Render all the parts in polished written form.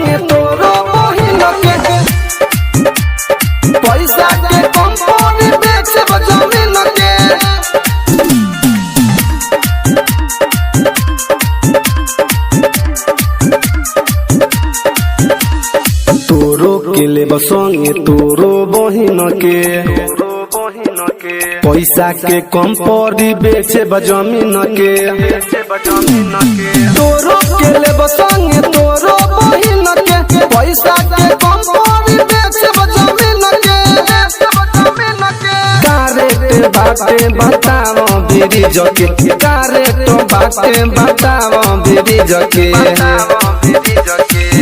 संगे तोरो बहिन के पैसा के कंपनी बेचब जमीन के। तोरो के लेब संगे तोरो बहिन के पैसा के कंपनी बेचब जमीन के। तोरो के लेब संगे तोरो बहिन के पैसा के कंपनी बेचब जमीन के। कारेट बाटे बताओ ब्रिज के, कारेट बाटे बताओ ब्रिज के।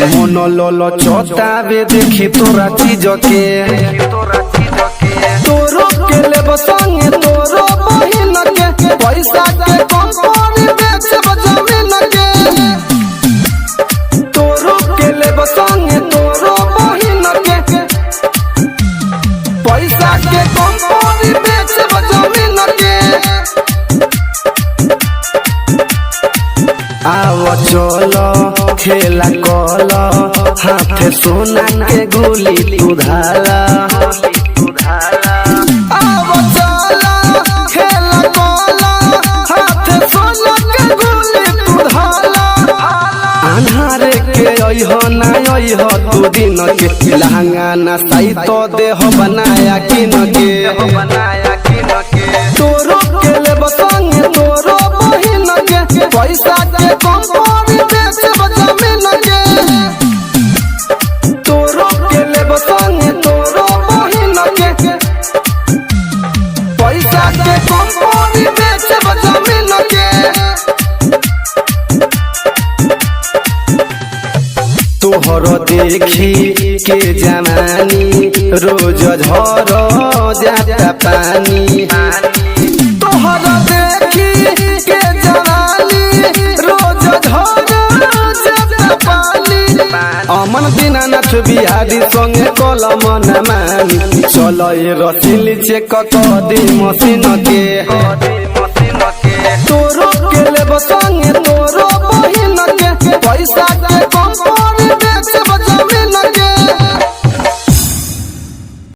मन लोलो चोटावे देखी तोरा चीज के। तोरो के लेब संगे तोरो बहिन के पैसा के कंपनी बेचब जमीन के। तोरो के लेब संगे तोरो बहिन के पैसा के कंपनी बेचब जमीन के। आव चलो खेला कल हाथ सोना के गोली तू धारा। आव चलो खेला कल हाथ सोना के गोली तू धारा। अन्हारे के अइह ना अइह तू दिन के, लहंगा ना साई तो देह बनाया किन के। तोरो के लेब संगे तोरो बहिन के पैसा के कंपनी बेचब जमीन के। तोरो के लेब संगे तोरो बहिन के पैसा के कंपनी बेचब जमीन के। तोहर देखी के जवानी रोज झर जाता पानी। तोहर देखी के जवानी रोज झर जाता पानी। अमन दीनानाथ बिहारी संगे कलम न मानी, चल रसिली चेक क दी मशीन के।